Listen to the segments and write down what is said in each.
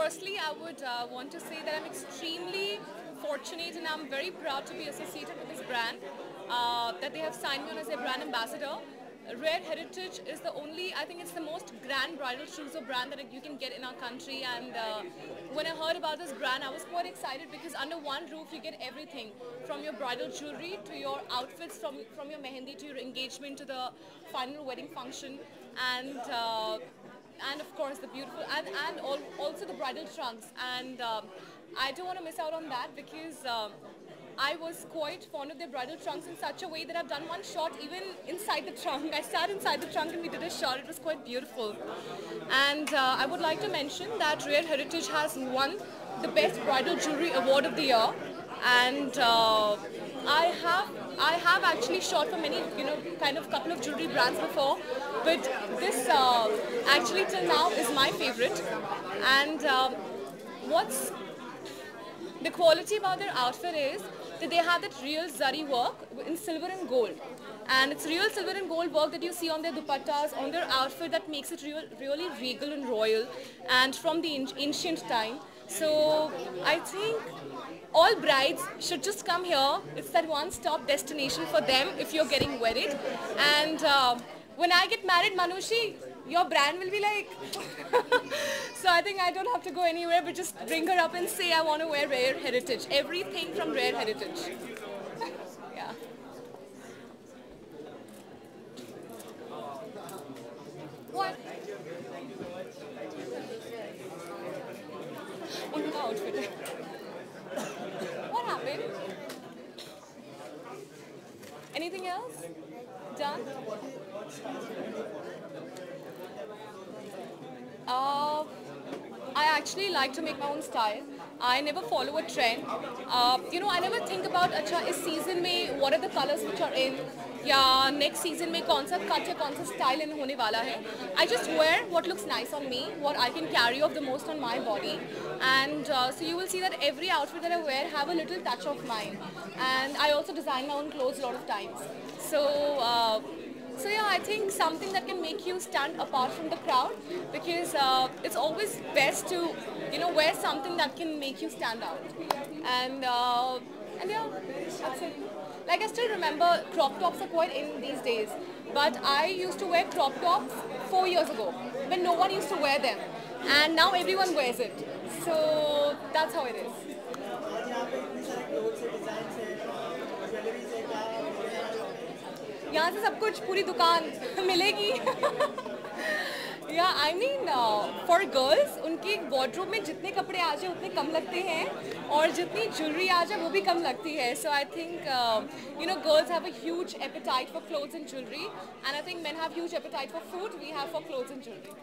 Firstly, I would want to say that I'm extremely fortunate and I'm very proud to be associated with this brand, that they have signed me on as their brand ambassador. Rare Heritage is the only, I think it's the most grand bridal trousseau brand that you can get in our country, and when I heard about this brand I was quite excited because under one roof you get everything from your bridal jewelry to your outfits, from your mehendi to your engagement to the final wedding function, and of course the beautiful and also the bridal trunks, and I don't want to miss out on that because I was quite fond of their bridal trunks in such a way that I've done one shot even inside the trunk. I sat inside the trunk and we did a shot. It was quite beautiful. And I would like to mention that Rare Heritage has won the Best Bridal Jewelry Award of the Year, and I have actually shot for many, kind of couple of jewelry brands before, but this actually till now is my favorite. And what's the quality about their outfit is that they have that real zari work in silver and gold, and it's real silver and gold work that you see on their dupattas, on their outfit, that makes it really regal and royal and from the ancient time. So I think all brides should just come here. It's that one-stop destination for them if you're getting wedded. And when I get married, Manushi, your brand will be like so I think I don't have to go anywhere but just bring her up and say I want to wear Rare Heritage. Everything from Rare Heritage. Yeah. What? Unka outfit. What happened? Anything else? Done? I actually like to make my own style. I never follow a trend. I never think about अच्छा इस season में what are the colors which are in, या next season में कौन सा cut या कौन सा style in होने वाला है. I just wear what looks nice on me, what I can carry off the most on my body, and so you will see that every outfit that I wear have a little touch of mine, and I also design my own clothes a lot of times. So yeah, I think something that can make you stand apart from the crowd, because it's always best to wear something that can make you stand out. And yeah, that's it. Like, I still remember crop tops are quite in these days, but I used to wear crop tops 4 years ago when no one used to wear them, and now everyone wears it. So that's how it is. यहाँ से सब कुछ पूरी दुकान मिलेगी. Yeah, I mean, for girls, उनके wardrobe में जितने कपड़े आ जाए उतने कम लगते हैं, और जितनी jewelry आ जाए वो भी कम लगती है. So I think, girls have a huge appetite for clothes and jewelry, and I think men have huge appetite for food. We have for clothes and jewelry.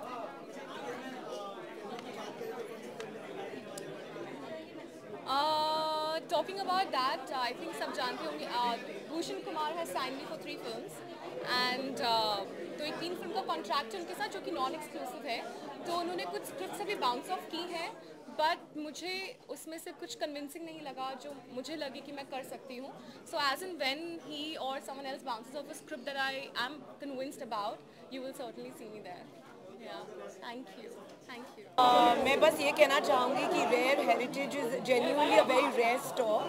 Talking about that, I think सब जानते होंगे, Bhushan Kumar has signed me for 3 films, and तो एक 3 film का contract है उनके साथ जो कि नॉन एक्सक्लूसिव है. तो उन्होंने कुछ स्क्रिप्ट अभी बाउंस ऑफ की है, बट मुझे उसमें से कुछ कन्विंसिंग नहीं लगा जो मुझे लगे कि मैं कर सकती हूँ. So as and when he or someone else bounces off a script that I am convinced about, you will certainly see me there. Thank you. मैं बस ये कहना चाहूँगी कि rare heritage is genuinely a very rare store,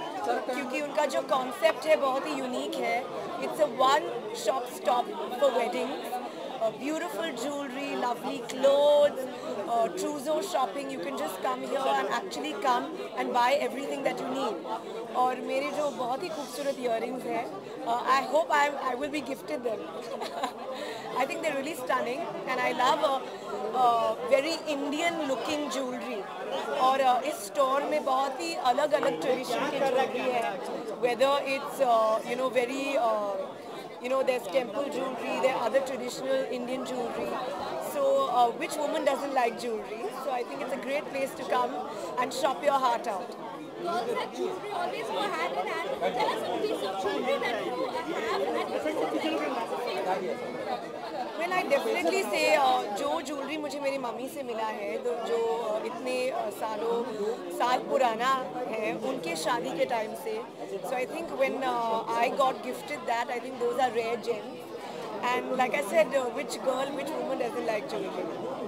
क्योंकि उनका जो concept है बहुत ही यूनिक है. It's a one shop stop for weddings. beautiful jewelry, lovely clothes, Trousseau shopping. You can just come here and actually come and buy everything that you need. और मेरे जो बहुत ही खूबसूरत earrings हैं, I hope I will be gifted them. I think they're really stunning, and I love very Indian looking jewelry. और इस store में बहुत ही अलग-अलग ट्रेडिशन के ज्वेलरी है. Whether it's very there's temple jewelry, there are other traditional Indian jewelry. So which woman doesn't like jewelry? So I think it's a great place to come and shop your heart out. Girls like jewelry always go hand in hand. Tell us a piece of jewelry that you have and you consider as a favorite. Well, I definitely say जो jewelry मुझे मेरी mummy से मिला है, जो इतने साल पुराना है उनके शादी के टाइम से. So I think when I got gifted that, I think those are rare gems. And like I said, which woman doesn't like jewelry?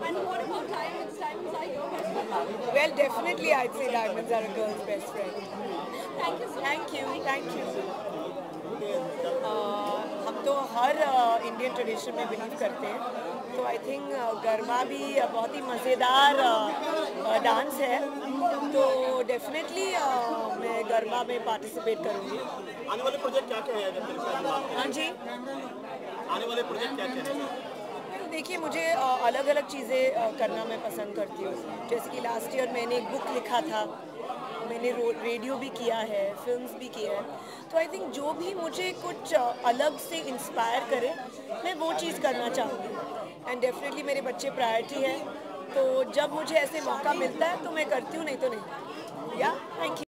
And what about diamonds? Diamonds are your best friend. Well, definitely I'd say diamonds are a girl's best friend. Thank you so much. Thank you. हम तो हर Indian tradition में believe करते हैं, तो I think garba भी बहुत ही मज़ेदार dance है, तो डेफिनेटली मैं गरबा में पार्टिसिपेट करूँगी. आने वाले प्रोजेक्ट क्या है? हाँ जी, आने वाले प्रोजेक्ट क्या है? देखिए, मुझे अलग अलग चीज़ें करना मैं पसंद करती हूँ. जैसे कि लास्ट ईयर मैंने एक बुक लिखा था, मैंने रेडियो भी किया है, फिल्म्स भी किया है. तो आई थिंक जो भी मुझे कुछ अलग से इंस्पायर करे, मैं वो चीज़ करना चाहूँगी. एंड डेफिनेटली मेरे बच्चे प्रायोरिटी है, तो जब मुझे ऐसे मौका मिलता है तो मैं करती हूँ, नहीं तो नहीं. या थैंक यू.